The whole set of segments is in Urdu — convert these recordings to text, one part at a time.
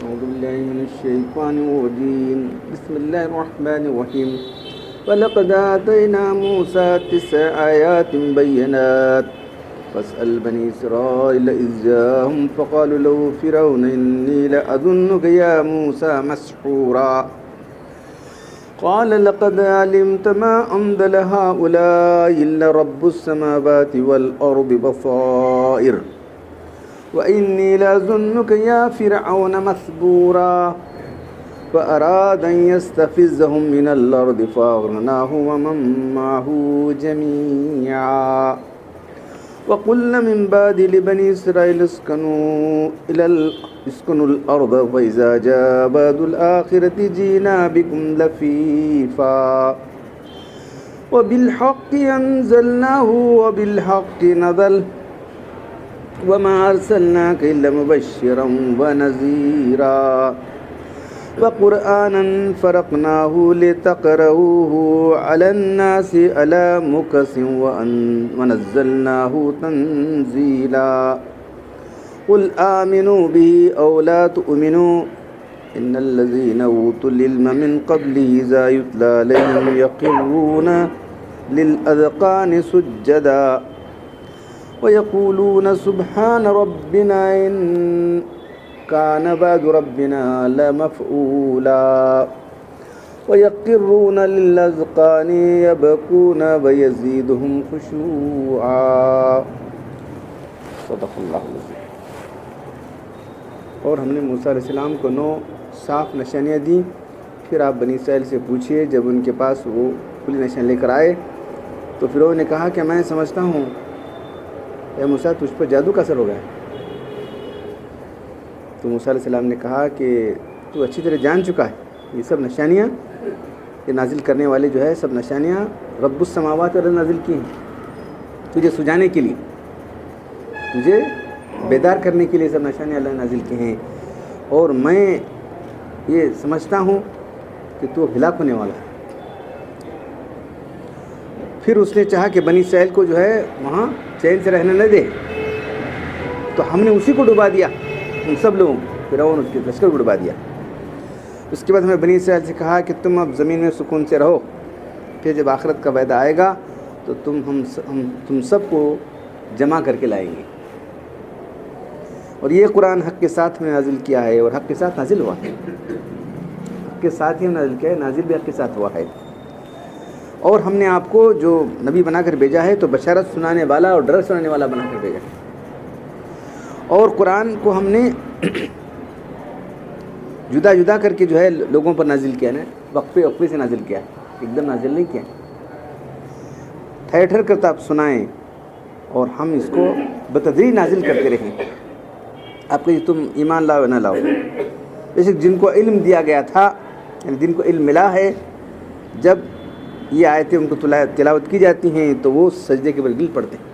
أعوذ بالله من الشيطان الرجيم بسم الله الرحمن الرحيم ولقد آتينا موسى 9 آيات بينات فاسأل بني إسرائيل إذ جاءهم فقالوا له فرعون إني لأظنك يا موسى مسحورا قال لقد علمت ما أنزل هؤلاء إلا رب السماوات والأرض بصائر وإني لأظنك يا فرعون مثبورا فأراد أن يستفزهم من الأرض فأغرقناه ومن معه جميعا وقلنا من بعد لبني إسرائيل اسكنوا الأرض فإذا جاء بعد الآخرة جئنا بكم لفيفا وبالحق أنزلناه وبالحق نزل وما أرسلناك إلا مبشرا ونذيرا وقرآنا فرقناه لتقرؤوه على الناس على مكث ونزلناه تنزيلا قل آمنوا به أو لا تؤمنوا إن الذين أوتوا العلم من قبله إذا يتلى عليهم يخرون للأذقان سجدا ويقولون سبحان ربنا إن كان بعد ربنا لمفعولا ويقرون للأذقان يبكون ويزيدهم خشوعا صدق اللہ العظیم۔ اور ہم نے موسیٰ علیہ السلام کو 9 صاف نشانیاں دیں۔ پھر آپ بنی اسرائیل سے پوچھئے، جب ان کے پاس وہ کھلی نشان لے کر آئے تو فرعون نے کہا کہ میں سمجھتا ہوں اے موسیٰ تجھ پر جادو کا اثر ہو گیا۔ تو موسیٰ علیہ السلام نے کہا کہ تو اچھی طرح جان چکا ہے یہ سب نشانیاں، یہ نازل کرنے والے جو ہے سب نشانیاں رب السماوات والارض نازل کی ہیں تجھے سجانے کے لیے، تجھے بیدار کرنے کے لیے سب نشانیاں اللہ نے نازل کی ہیں، اور میں یہ سمجھتا ہوں کہ تو ہلاک ہونے والا ہے۔ پھر اس نے چاہا کہ بنی اسرائیل کو جو ہے وہاں چین سے رہنے نہ دے، تو ہم نے اسی کو ڈبا دیا، ان سب لوگوں فرعون اس کے لشکر کو ڈبا دیا۔ اس کے بعد ہمیں بنی اسرائیل سے کہا کہ تم اب زمین میں سکون سے رہو، پھر جب آخرت کا وعدہ آئے گا تو تم سب کو جمع کر کے لائیں گے۔ اور یہ قرآن حق کے ساتھ میں نازل کیا ہے اور حق کے ساتھ نازل ہوا ہے، حق کے ساتھ ہی نازل کیا ہے، نازل بھی حق کے ساتھ ہوا ہے۔ اور ہم نے آپ کو جو نبی بنا کر بھیجا ہے تو بشارت سنانے والا اور ڈر سنانے والا بنا کر بھیجا ہے، اور قرآن کو ہم نے جدا جدا کر کے جو ہے لوگوں پر نازل کیا نا، وقفے وقفے سے نازل کیا، ایک دم نازل نہیں کیا، ٹھہر ٹھہر کر آپ سنائیں، اور ہم اس کو بتدریج نازل کرتے رہیں۔ آپ کہ تم ایمان لاؤ نہ لاؤ، بیشک جن کو علم دیا گیا تھا، یعنی جن کو علم ملا ہے، جب یہ آیتیں ان کو تلاوت کی جاتی ہیں تو وہ سجدے کے بل گر پڑتے ہیں،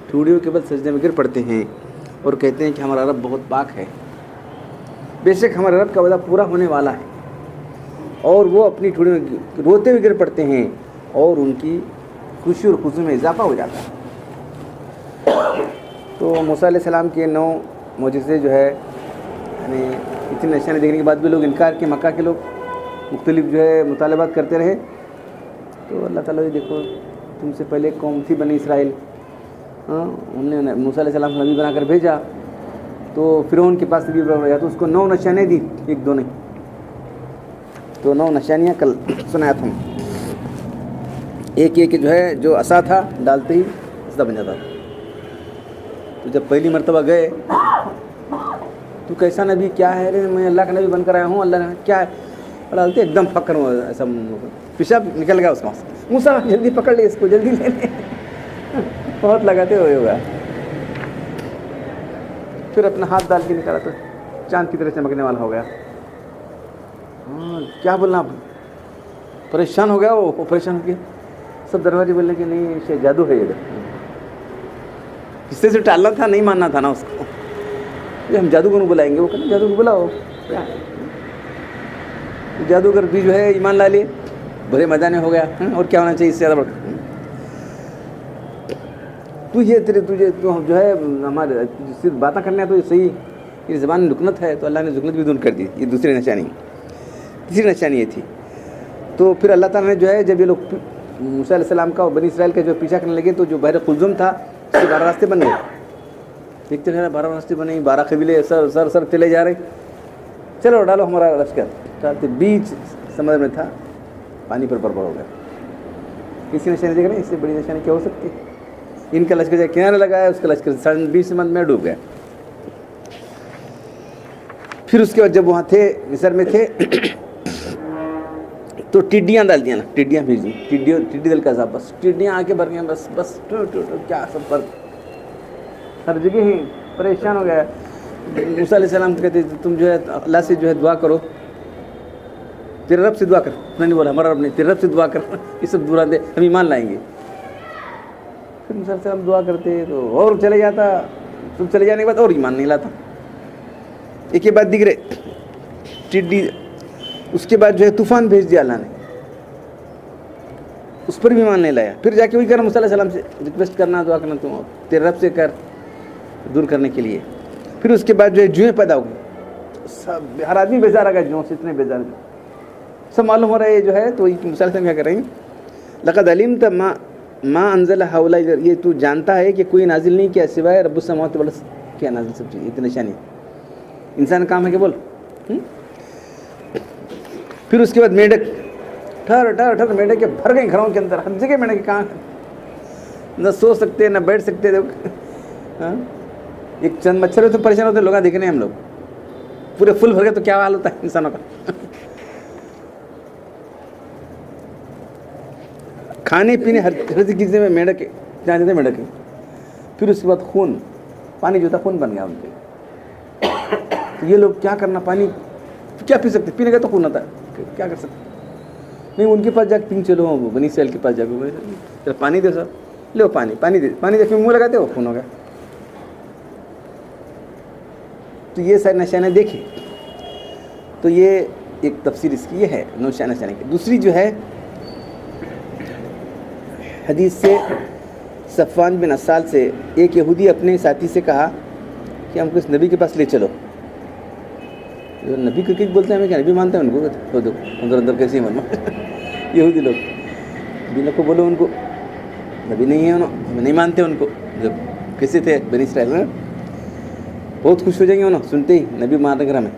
ٹھوڑیوں کے بل سجدے میں گر پڑتے ہیں اور کہتے ہیں کہ ہمارا رب بہت پاک ہے، بے شک ہمارے رب کا وعدہ پورا ہونے والا ہے، اور وہ اپنی ٹھوڑیوں میں روتے ہوئے گر پڑتے ہیں اور ان کی خوشی اور خضوع میں اضافہ ہو جاتا ہے۔ تو موسیٰ علیہ السلام کے 9 معجزے جو ہے، یعنی اتنی نشانیں دیکھنے کے بعد بھی لوگ انکار کے، مکہ کے لوگ مختلف جو ہے مطالبات کرتے رہے، تو اللہ تعالیٰ دیکھو تم سے پہلے قوم تھی بنی اسرائیل، ہم نے موسیٰ علیہ السلام کو نبی بنا کر بھیجا، تو فرعون کے پاس نبی بنا تو اس کو 9 نشانیاں دی، 1-2 نہیں، تو 9 نشانیاں کل سنایا تھا۔ ایک جو ہے جو عصا تھا ڈالتے ہی عصا بن جاتا تھا، تو جب پہلی مرتبہ گئے تو کیسا نبی کیا ہے، میں اللہ کا نبی بن کر آیا ہوں، اللہ نے کیا ہے ڈالتے ایک دم پکڑ ایسا پیشاب نکل گیا اس کا، موسیٰ جلدی پکڑ لے اس کو، جلدی لے لے، بہت لگاتے ہوئے ہوگا، پھر اپنا ہاتھ ڈال کے نکالا تو چاند کی طرح چمکنے والا ہو گیا۔ کیا بولنا، پریشان ہو گیا وہ پریشان ہو کے سب دروازے بولنے کہ نہیں یہ جادو ہے، یہ کس سے ٹالنا تھا، نہیں ماننا تھا نا اس کو، یہ ہم جادوگر کو بلائیں گے، وہ کہتے ہیں جادوگر بلاؤ، جادوگر بھی جو ہے ایمان لا لیے، بھرے میدان میں ہو گیا، اور کیا ہونا چاہیے اس سے زیادہ بڑھ، تجھے جو ہے ہمارے صرف باتیں کرنے تو یہ صحیح یہ زبان میں لکنت ہے تو اللہ نے لکنت بھی دور کر دی. یہ دوسری نشانی. تیسری نشانی یہ تھی. تو پھر اللہ تعالیٰ نے جو ہے جب یہ لوگ موسیٰ علیہ السلام کا اور بنی اسرائیل کا جو پیچھا کرنے لگے تو جو بحر قلزم تھا اس کے 12 راستے بن گئے. دیکھتے رہے 12 راستے بنے, 12 قبیلے سر چلے جا رہے. چلو ڈالو ہمارا لشکر. ڈالتے بیچ سمندر میں تھا, پانی پر بربر ہو گیا. کسی نشانی دیکھ رہے ہیں, اس سے بڑی نشانی کیا ہو سکتی ہے؟ ان کا لشکر جب کنارے لگایا, اس کا لشکر بیچ سمندر میں ڈوب گیا. پھر اس کے بعد جب وہاں تھے, مصر میں تھے, تو ٹڈیاں ڈال دیا نا, ٹڈیاں بھیج دی. ٹڈی دل کا عذاب, بس ٹڈیاں آ کے بھر گئیں. بس کیا سب پر ہر جگہ ہی پریشان ہو گیا. موسیٰ علیہ السلام کو کہتے تم جو ہے اللہ سے جو ہے دعا کرو, تیرے رب سے دعا کر. نہیں بولا ہمارا رب نہیں, تیرے رب سے دعا کر, یہ سب دور آتے ہم ایمان لائیں گے. پھر موسیٰ علیہ السلام دعا کرتے تو اور چلے جاتا. تم چلے جانے کے بعد اور ایمان نہیں لاتا. ایک یہ بات دکھ رہے ٹڈی. اس کے بعد جو ہے طوفان بھیج دیا اللہ نے, اس پر بھی ایمان نہیں لایا. پھر جا کے وہی کرنا موسیٰ علیہ السلام سے ریکویسٹ کرنا, دعا کرنا تم تیرے رب سے کر دور کرنے کے لیے. پھر اس کے بعد جو ہے جوئیں پیدا ہو گئی. سب ہر آدمی بیزار آ گیا جوؤں سے, اتنے بیزار سب معلوم ہو رہا ہے جو ہے. تو موسیٰ علیہ السلام کیا کر رہے ہیں, لقد علمت ما انزل هؤلاء, یہ تو جانتا ہے کہ کوئی نازل نہیں کیا سوائے رب السماوات والارض. کیا نازل سب چیز, اتنی نشانی انسان کام ہے کہ بول. پھر اس کے بعد میڈک ٹھر میڈک کے بھر گئے گھروں کے اندر. ہر جگہ میڈک کہاں, نہ سو سکتے نہ بیٹھ سکتے. ایک چند مچھر تو پریشان ہوتے لوگ دیکھ رہے ہیں ہم لوگ. پورے فل بھر گئے تو کیا حال ہوتا ہے انسانوں کا. کھانے پینے ہر چیز میں میڈک ہے, جہاں جاتے میڈک ہے. پھر اس کے بعد خون, پانی جو تھا خون بن گیا ان کے. تو یہ لوگ کیا کرنا, پانی کیا پی سکتے, پینے کا تو خون ہوتا ہے, کیا کر سکتے نہیں. ان کے پاس جا کے پینگ چلو, بنی اسرائیل کے پاس جا کے پانی دے سر, لو پانی دے پھر منہ لگاتے ہو خون ہو گیا. تو یہ ساری نشانیں دیکھیں. تو یہ ایک تفسیر اس کی یہ ہے نشانی کی. دوسری جو ہے حدیث سے صفوان بن اسال سے, ایک یہودی اپنے ساتھی سے کہا کہ ہم کو اس نبی کے پاس لے چلو. نبی کو کچھ بولتے ہیں, ہمیں کیا نبی مانتے ہیں ان کو, اندر اندر کیسے ہی مانو. یہودی لوگ نبی کو بولو ان کو نبی نہیں ہے, ہم نہیں مانتے ان کو. جب کیسے تھے بنی اسرائیل میں, بہت خوش ہو جائیں گے انہوں سنتے ہی نبی ماننے کے ہمیں,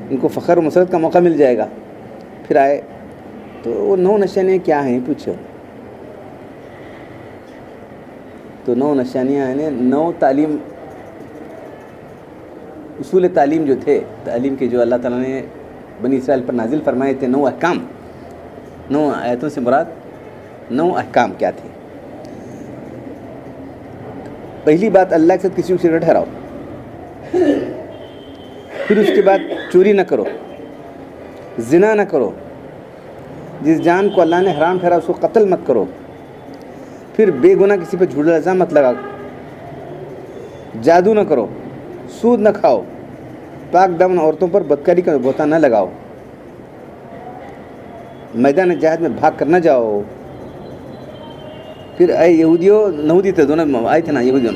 ان کو فخر و مسرت کا موقع مل جائے گا. پھر آئے تو وہ 9 نشانیاں کیا ہیں پوچھو. تو 9 نشانیاں ہیں, 9 تعلیم, اصول تعلیم جو تھے, تعلیم کے جو اللہ تعالیٰ نے بنی اسرائیل پر نازل فرمائے تھے. 9 احکام, 9 آیتوں سے مراد 9 احکام کیا تھے. پہلی بات, اللہ کے ساتھ کسی کو شریک نہ ٹھہراؤ. پھر اس کے بعد چوری نہ کرو, زنا نہ کرو, جس جان کو اللہ نے حرام ٹھہرا اس کو قتل مت کرو. پھر بے گناہ کسی پہ جھوٹا الزام مت لگاؤ, جادو نہ کرو, سود نہ کھاؤ, پاک دامن عورتوں پر بدکاری کا بہتان نہ لگاؤ, میدان جہاد میں بھاگ کر نہ جاؤ. پھر اے یہودیوں, نہودی تھے دونوں آئے تھے نا یہودیوں,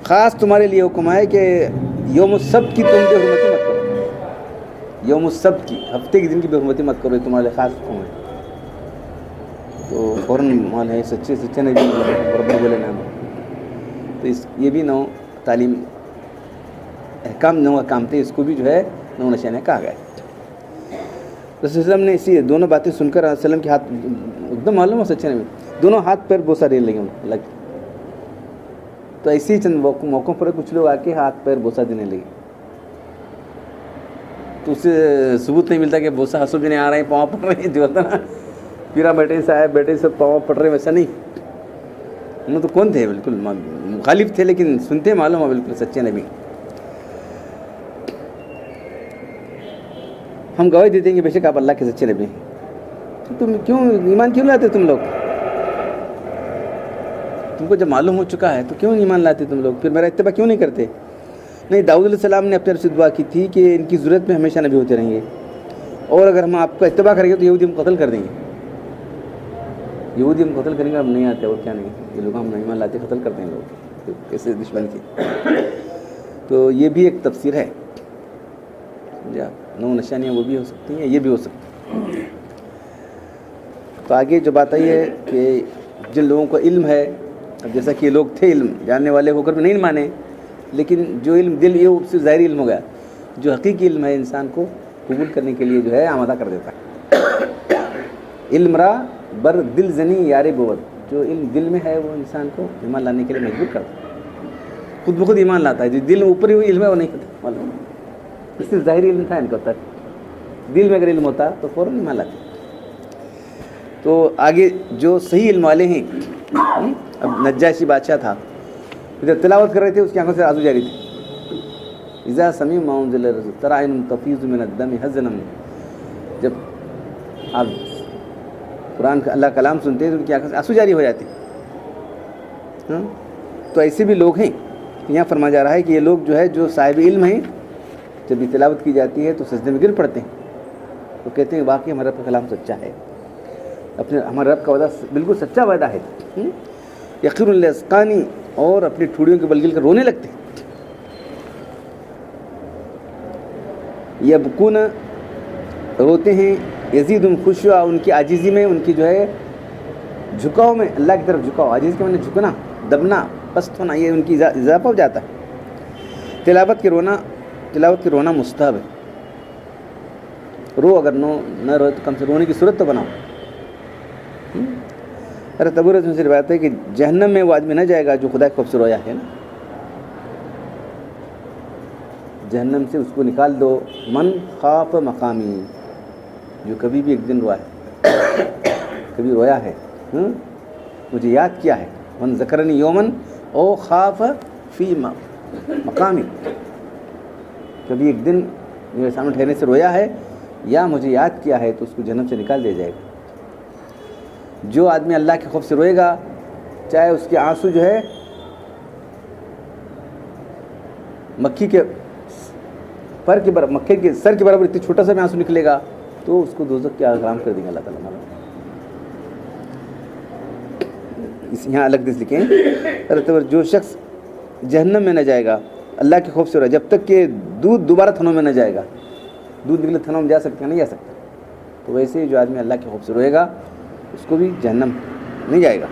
خاص تمہارے لیے حکم ہے کہ یوم السبت کی تم بے حرمتی مت کرو. یوم السبت کی, ہفتے کے دن کی بے حرمتی مت کرو, یہ تمہارے لیے خاص حکم ہے. تو فوراً مان ہے سچے نے بھی برابر بولے نا. تو یہ بھی 9 تعلیم احکام 9 احکام تھے, اس کو بھی جو ہے 9 نشانیاں کہا گیا. رسول وسلم نے اسی دونوں باتیں سن کر وسلم کے ہاتھ ایک دم معلوم ہو سچے نے دونوں ہاتھ پیر بوسہ دینے لگے. تو ایسے ہی چند موقعوں پر کچھ لوگ آ کے ہاتھ پیر بوسہ دینے لگے. تو اس سے ثبوت نہیں ملتا کہ بوسہ ہنسو دینے آ رہے ہیں, پاؤں پڑ رہے ہیں, جو ہوتا نا پیرا بیٹے صاحب بیٹے سب پاؤں پڑ رہے ہیں, ویسا نہیں. انہوں تو کون تھے, بالکل مخالف تھے, لیکن سنتے معلوم ہو بالکل سچے نبی. ہم گواہی دیتے ہیں کہ بے شک آپ اللہ کے سچے نبی ہیں. تم کیوں ایمان کیوں لاتے تم لوگ؟ تم کو جب معلوم ہو چکا ہے تو کیوں ایمان لاتے تم لوگ؟ پھر میرا اتباع کیوں نہیں کرتے؟ نہیں, داؤد علیہ السلام نے اپنے رب سے دعا کی تھی کہ ان کی ضرورت میں ہمیشہ نبی ہوتے رہیں گے, اور اگر ہم آپ کا اتباع کریں گے تو یہودی ہم قتل کر دیں گے. یہودی ہم قتل کریں گے, ہم نہیں آتے اور کیا نہیں, یہ لوگ ہم نہیں ایمان لاتے, قتل کرتے ہیں لوگ, کیسے دشمن کی. تو یہ بھی ایک تفسیر ہے، سمجھا؟ 9 نشانیاں وہ بھی ہو سکتی ہیں، یہ بھی ہو سکتی ہیں۔ تو آگے جو بات آئی ہے کہ جن لوگوں کو علم ہے، اب جیسا کہ یہ لوگ تھے علم جاننے والے ہو کر بھی نہیں مانے، لیکن جو علم دل یہ صرف ظاہری علم ہو گیا، جو حقیقی علم ہے انسان کو قبول کرنے کے لیے جو ہے آمادہ کر دیتا ہے۔ علم را بر دل زنی یار بود، جو علم دل میں ہے وہ انسان کو ایمان لانے کے لیے مجبور کرتا ہے، خود بخود ایمان لاتا ہے۔ جو دل میں اوپر ہی ہوئی علم ہے وہ نہیں ہوتا معلوم، اس سے ظاہری علم تھا ان کا، ہوتا دل میں اگر علم ہوتا تو فوراً ایمان لاتے۔ تو آگے جو صحیح علم والے ہیں، اب نجاشی بادشاہ تھا، جب تلاوت کر رہے تھے اس کی آنکھوں سے آنسو جاری تھے۔ اذا سمع ما انزل ترى عين تفيض من الدم حزنا، جب آپ قرآن کا اللہ کلام سنتے ہیں تو ان کی آنکھوں سے آنسو جاری ہو جاتے ہیں۔ تو ایسے بھی لوگ ہیں، یہاں فرمایا جا رہا ہے کہ یہ لوگ جو ہے جو صاحب علم ہیں، جب یہ تلاوت کی جاتی ہے تو سجدے میں گر پڑتے ہیں، تو کہتے ہیں واقعی ہمارا رب کا کلام سچا ہے، ہمارے رب کا وعدہ بالکل سچا وعدہ ہے۔ یقین الاذقانی، اور اپنی ٹھوڑیوں کے بل گل کر رونے لگتے ہیں۔ یبکون، روتے ہیں، یزیدہم خشوعا، ان کی عاجزی میں، ان کی جو ہے جھکاؤ میں، اللہ کی طرف جھکاؤ، عاجز کے معنی جھکنا، دبنا، پست ہونا، یہ ان کی اضافہ ہو جاتا ہے۔ تلاوت کے رونا مستحب ہے، رو، اگر نہ روئے تو کم سے رونے کی صورت تو بناؤ۔ حضرت ابو ہریرہ سے روایت ہے کہ جہنم میں وہ آدمی نہ جائے گا جو خدا کے خوف سے رویا ہے نا، جہنم سے اس کو نکال دو۔ من خاف مقامی، جو کبھی بھی ایک دن رویا ہے، کبھی رویا ہے، مجھے یاد کیا ہے، من ذکرنی یومن او خاف فی مقامی، کبھی ایک دن میرے سامنے ٹھہرنے سے رویا ہے یا مجھے یاد کیا ہے تو اس کو جہنم سے نکال دیا جائے گا۔ جو آدمی اللہ کے خوف سے روئے گا، چاہے اس کے آنسو جو ہے مکھی کے سر کے برابر اتنی چھوٹا سا بھی آنسو نکلے گا تو اس کو دوزخ کے حرام کر دیں گے اللہ تعالیٰ۔ یہاں الگ دس لکھیں، جو شخص جہنم میں نہ جائے گا اللہ کے خوف سے روئے جب تک کہ دودھ دوبارہ تھنوں میں نہ جائے گا، دودھ نکلے تھنوں میں جا سکتے ہیں نہیں جا سکتا، تو ویسے ہی جو آدمی اللہ کے خوف سے روئے گا اس کو بھی جہنم نہیں جائے گا۔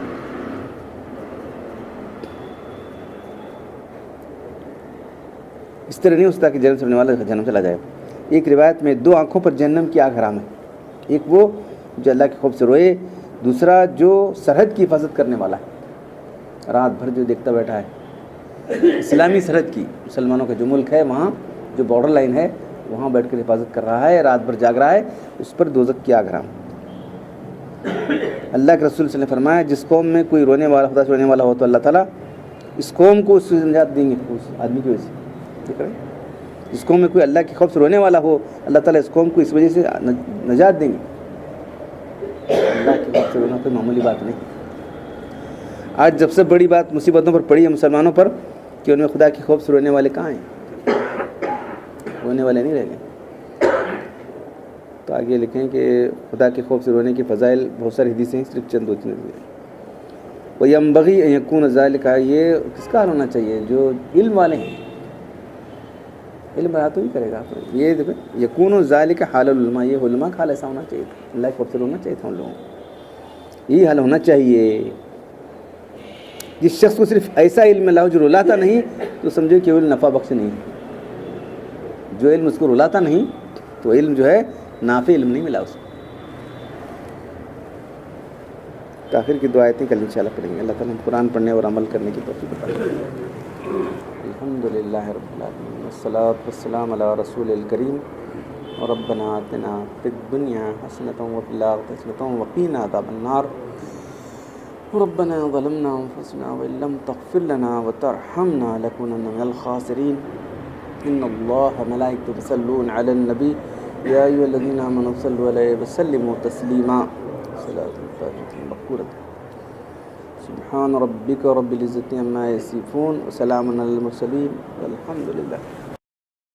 اس طرح نہیں ہوتا کہ جہنم سے رونے والا جہنم چلا جائے۔ ایک روایت میں 2 آنکھوں پر جہنم کی آگ حرام ہے، ایک وہ جو اللہ کے خوف سے روئے، دوسرا جو سرحد کی حفاظت کرنے والا ہے، رات بھر جو دیکھتا بیٹھا ہے، اسلامی سرحد کی، مسلمانوں کا جو ملک ہے وہاں جو بارڈر لائن ہے وہاں بیٹھ کر حفاظت کر رہا ہے، رات بھر جاگ رہا ہے، اس پر دوزخ کی آگ حرام۔ اللہ کے رسول صلی اللہ علیہ وسلم نے فرمایا جس قوم میں کوئی رونے والا، خدا سے رونے والا ہو تو اللہ تعالیٰ اس قوم کو اس سے نجات دیں گے، اس آدمی کی وجہ سے۔ جس قوم میں کوئی اللہ کے خوف سے رونے والا ہو اللہ تعالیٰ اس قوم کو اس وجہ سے نجات دیں گے۔ اللہ کے خوف سے رونا کوئی معمولی بات نہیں۔ آج جب سے بڑی بات مصیبتوں پر پڑی ہے مسلمانوں پر کہ ان میں خدا کے خوف سے رونے والے کہاں ہیں، رونے والے نہیں رہ گئے۔ تو آگے لکھیں کہ خدا کے خوف سے رونے کے فضائل بہت ساری حدیثیں ہیں، صرف چند 2-3 وَيَنبَغِي أَن يَكُونَ ذَلِكَ، یہ کس کا حال ہونا چاہیے؟ جو علم والے ہیں، علم رہا تو ہی کرے گا۔ یہ دیکھیں یکون ذالک حال العلماء، یہ علماء کا حال ایسا ہونا چاہیے تھا، اللہ کے خوف سے رونا چاہیے تھا ان لوگوں کو، یہ حال ہونا چاہیے۔ جس شخص کو صرف ایسا علم اللہ جو رلاتا نہیں تو سمجھو کہ علم نفع بخش نہیں، جو علم اس کو رلاتا نہیں تو علم جو ہے نافع علم نہیں ملا اس کو۔ تاخیر کی 2 آیتیں کل انشاءاللہ پڑھیں گے۔ اللہ تعالیٰ ہم قرآن پڑھنے اور عمل کرنے کی توفیق عطا فرمائے۔ الحمدللہ رب العالمین والصلاۃ والسلام علی رسول الکریم ربنا آتنا فی الدنیا حسنۃ وفی الآخرۃ حسنۃ وقنا عذاب النار ربنا ظلمنا انفسنا وان لم تغفر لنا وترحمنا لنكونن من الخاسرین۔ ان اللہ ملائکۃ یصلون علی النبی یا ایھا الذین آمنوا صلوا علیہ وسلموا تسلیما۔ صلاۃ الفاتحہ مقبولۃ۔ سبحان ربک رب العزة عما یصفون وسلام علی المرسلین والحمد للہ۔